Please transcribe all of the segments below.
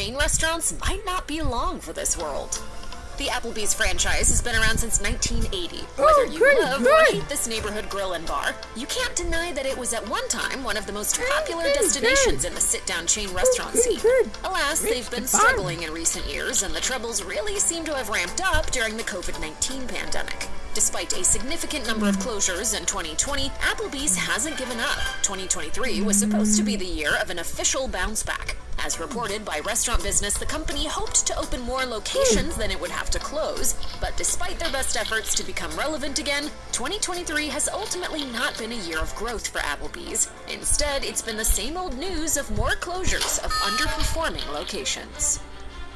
chain restaurants might not be long for this world. The Applebee's franchise has been around since 1980. Whether you love or hate this neighborhood grill and bar, you can't deny that it was at one time one of the most popular destinations in the sit-down chain restaurant scene. Alas, they've been struggling in recent years, and the troubles really seem to have ramped up during the COVID-19 pandemic. Despite a significant number of closures in 2020, Applebee's hasn't given up. 2023 was supposed to be the year of an official bounce back. As reported by Restaurant Business, the company hoped to open more locations than it would have to close, but despite their best efforts to become relevant again, 2023 has ultimately not been a year of growth for Applebee's. Instead, it's been the same old news of more closures of underperforming locations.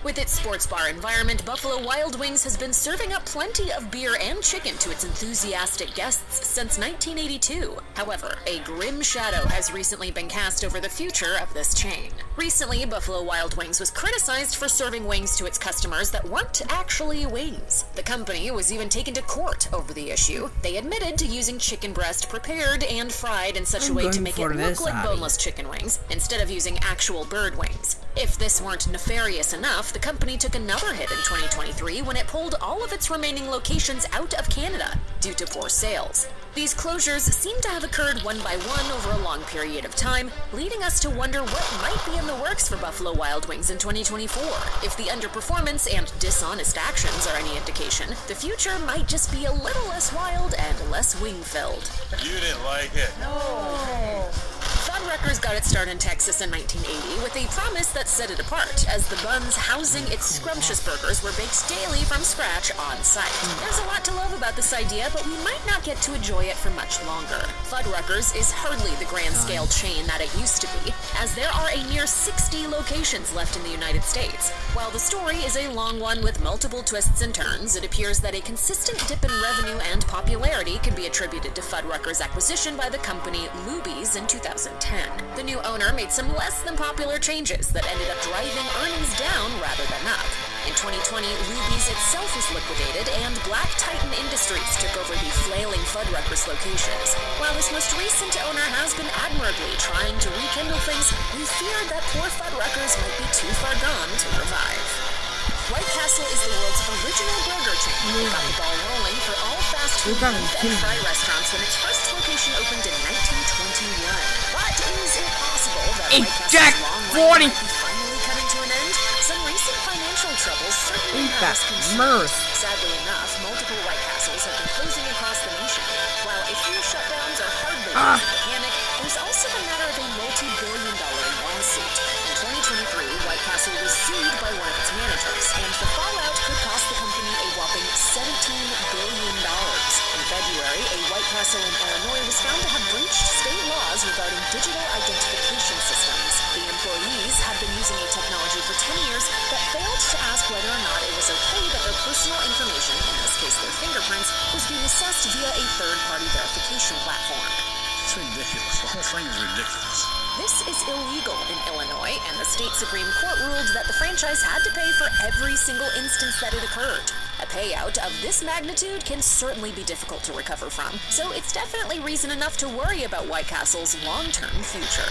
With its sports bar environment, Buffalo Wild Wings has been serving up plenty of beer and chicken to its enthusiastic guests since 1982. However, a grim shadow has recently been cast over the future of this chain. Recently, Buffalo Wild Wings was criticized for serving wings to its customers that weren't actually wings. The company was even taken to court over the issue. They admitted to using chicken breast prepared and fried in such a way to make it look like boneless chicken wings, instead of using actual bird wings. If this weren't nefarious enough, the company took another hit in 2023 when it pulled all of its remaining locations out of Canada due to poor sales. These closures seem to have occurred one by one over a long period of time, leading us to wonder what might be in the works for Buffalo Wild Wings in 2024. If the underperformance and dishonest actions are any indication, the future might just be a little less wild and less wing-filled. You didn't like it. No. Fuddruckers got its start in Texas in 1980 with a promise that set it apart, as the buns housing its scrumptious burgers were baked daily from scratch on site. There's a lot to love about this idea, but we might not get to enjoy it for much longer. Fuddruckers is hardly the grand-scale chain that it used to be, as there are a mere 60 locations left in the United States. While the story is a long one with multiple twists and turns, it appears that a consistent dip in revenue and popularity can be attributed to Fuddruckers' acquisition by the company Luby's in 2010. The new owner made some less than popular changes that ended up driving earnings down rather than up. In 2020, Luby's itself was liquidated, and Black Titan Industries took over the flailing Fuddruckers locations. While this most recent owner has been admirably trying to rekindle things, we feared that poor Fuddruckers might be too far gone to revive. White Castle is the world's original burger chain. It got the ball rolling for all fast food beef and fry restaurants when its first location opened in 1921. But is it possible that White Castle's long reign might be finally coming to an end? Some recent financial troubles certainly have us concerned. Sadly enough, multiple White Castles have been closing across the nation. While a few shutdowns are hardly reason to panic, there's also the matter of a multi-billion-dollar lawsuit. In 2023, White Castle was sued by one of its managers, and the fallout could cost the company a whopping $17 billion. In February, a White Castle in Illinois was found to have breached state laws regarding digital identification systems. The employees had been using a technology for 10 years that failed to ask whether or not it was okay that their personal information, in this case their fingerprints, was being assessed via a third-party verification platform. It's ridiculous. The whole thing is ridiculous. This is illegal in Illinois, and the state Supreme Court ruled that the franchise had to pay for every single instance that it occurred. A payout of this magnitude can certainly be difficult to recover from, so it's definitely reason enough to worry about White Castle's long-term future.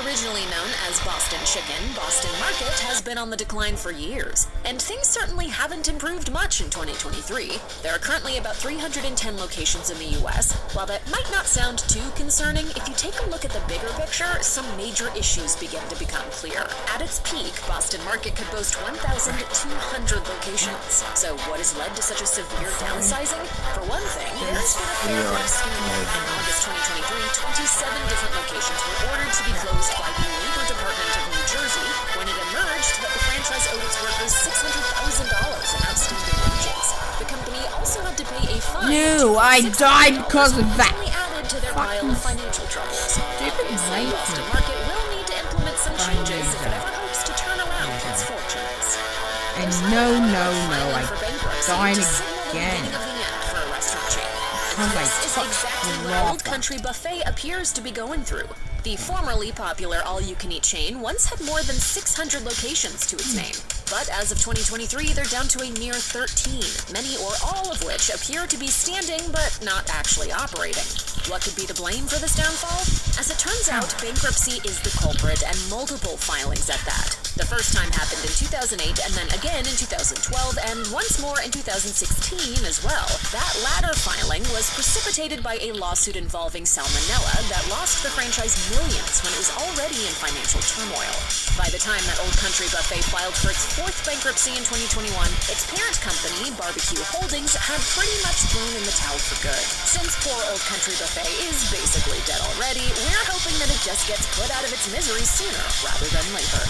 Originally known as Boston Chicken, Boston Market has been on the decline for years, and things certainly haven't improved much in 2023. There are currently about 310 locations in the U.S. While that might not sound too concerning, if you take a look at the bigger picture, some major issues begin to become clear. At its peak, Boston Market could boast 1,200 locations. So what has led to such a severe downsizing? For one thing, there's been a fair bit of scandal. In August 2023, 27 different locations were ordered to be closed by the Labor Department of New Jersey when it emerged that the franchise owed its workers $600,000 in outstanding wages. The company also had to pay a fine. No, I died because of that. Added to their pile of financial troubles. Obviously, Boston Market will need to implement some changes if it ever hopes to turn around its fortunes. And no, I died again. This is exactly what Old Country Buffet appears to be going through. The formerly popular all-you-can-eat chain once had more than 600 locations to its name. But as of 2023, they're down to a mere 13, many or all of which appear to be standing but not actually operating. What could be to blame for this downfall? As it turns out, bankruptcy is the culprit, and multiple filings at that. The first time happened in 2008 and then again in 2012 and once more in 2016 as well. That latter filing was precipitated by a lawsuit involving salmonella that lost the franchise millions when it was already in financial turmoil. By the time that Old Country Buffet filed for its fourth bankruptcy in 2021, its parent company, Barbecue Holdings, had pretty much thrown in the towel for good. Since poor Old Country Buffet is basically dead already, we're hoping that it just gets put out of its misery sooner rather than later.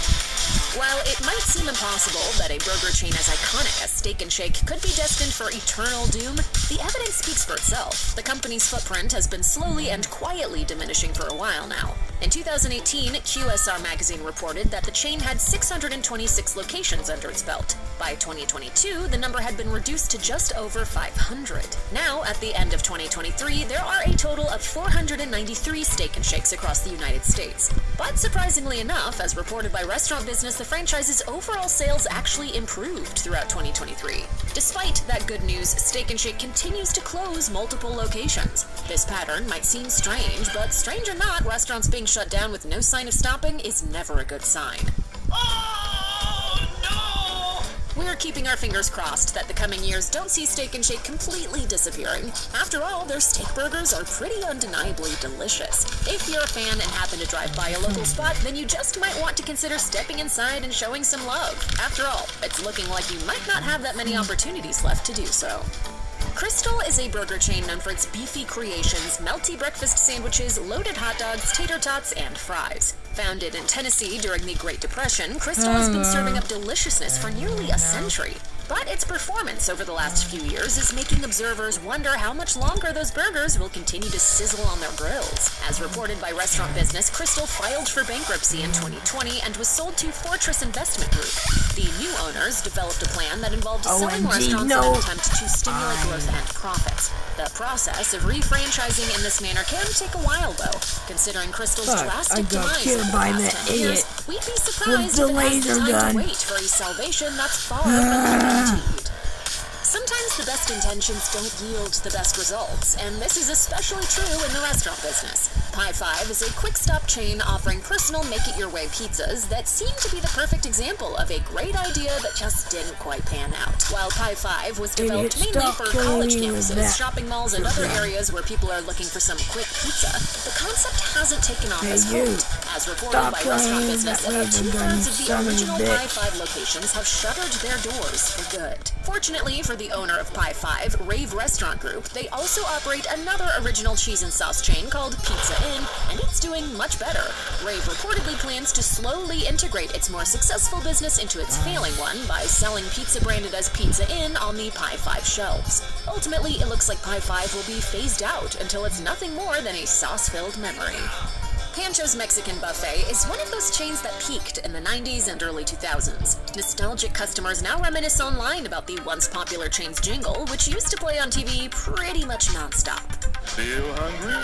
While it might seem impossible that a burger chain as iconic as Steak 'n Shake could be destined for eternal doom, the evidence speaks for itself. The company's footprint has been slowly and quietly diminishing for a while now. In 2018, QSR Magazine reported that the chain had 626 locations under its belt. By 2022, the number had been reduced to just over 500. Now, at the end of 2023, there are a total of 493 Steak 'n Shakes across the United States. But surprisingly enough, as reported by Restaurant Business, the franchise's overall sales actually improved throughout 2023. Despite that good news, Steak 'n Shake continues to close multiple locations. This pattern might seem strange, but strange or not, restaurants being shut down with no sign of stopping is never a good sign. Oh, no! We're keeping our fingers crossed that the coming years don't see Steak 'n Shake completely disappearing. After all, their steak burgers are pretty undeniably delicious. If you're a fan and happen to drive by a local spot, then you just might want to consider stepping inside and showing some love. After all, it's looking like you might not have that many opportunities left to do so. Crystal is a burger chain known for its beefy creations, melty breakfast sandwiches, loaded hot dogs, tater tots, and fries. Founded in Tennessee during the Great Depression, Crystal has been serving up deliciousness for nearly a century. But its performance over the last few years is making observers wonder how much longer those burgers will continue to sizzle on their grills. As reported by Restaurant Business, Crystal filed for bankruptcy in 2020 and was sold to Fortress Investment Group. The new owners developed a plan that involved selling restaurants in an attempt to stimulate growth and profits. The process of refranchising in this manner can take a while, though. Considering Crystal's drastic demise over the past 10 years, we'd be surprised if it has the time to wait for a salvation that's far from guaranteed. Sometimes the best intentions don't yield the best results, and this is especially true in the restaurant business. Pie 5 is a quick-stop chain offering personal make-it-your-way pizzas that seem to be the perfect example of a great idea that just didn't quite pan out. While Pie 5 was developed mainly for college campuses, shopping malls, and other areas where people are looking for some quick pizza, the concept hasn't taken off as hoped. As reported by Restaurant Business, about 2/3 of the original Pie 5 locations have shuttered their doors for good. Fortunately for the owner of Pie 5, Rave Restaurant Group, they also operate another original cheese and sauce chain called Pizza Inn, and it's doing much better. Rave reportedly plans to slowly integrate its more successful business into its failing one by selling pizza branded as Pizza Inn on the Pie 5 shelves. Ultimately, it looks like Pie 5 will be phased out until it's nothing more than a sauce-filled memory. Pancho's Mexican Buffet is one of those chains that peaked in the 90s and early 2000s. Nostalgic customers now reminisce online about the once popular chain's jingle, which used to play on TV pretty much nonstop. Feel hungry?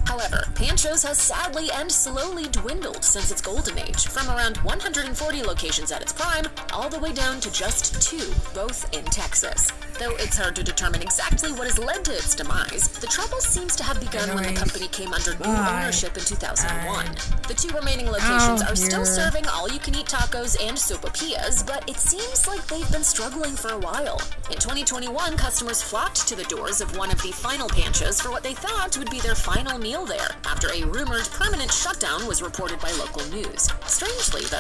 However, Pancho's has sadly and slowly dwindled since its golden age, from around 140 locations at its prime, all the way down to just 2, both in Texas. Though it's hard to determine exactly what has led to its demise, the trouble seems to have begun when the company came under new ownership in 2001. The 2 remaining locations are still serving all-you-can-eat tacos and sopapillas, but it seems like they've been struggling for a while. In 2021, customers flocked to the doors of one of the final Panchos for what they thought would be their final meal there, after a rumored permanent shutdown was reported by local news. Strangely, though,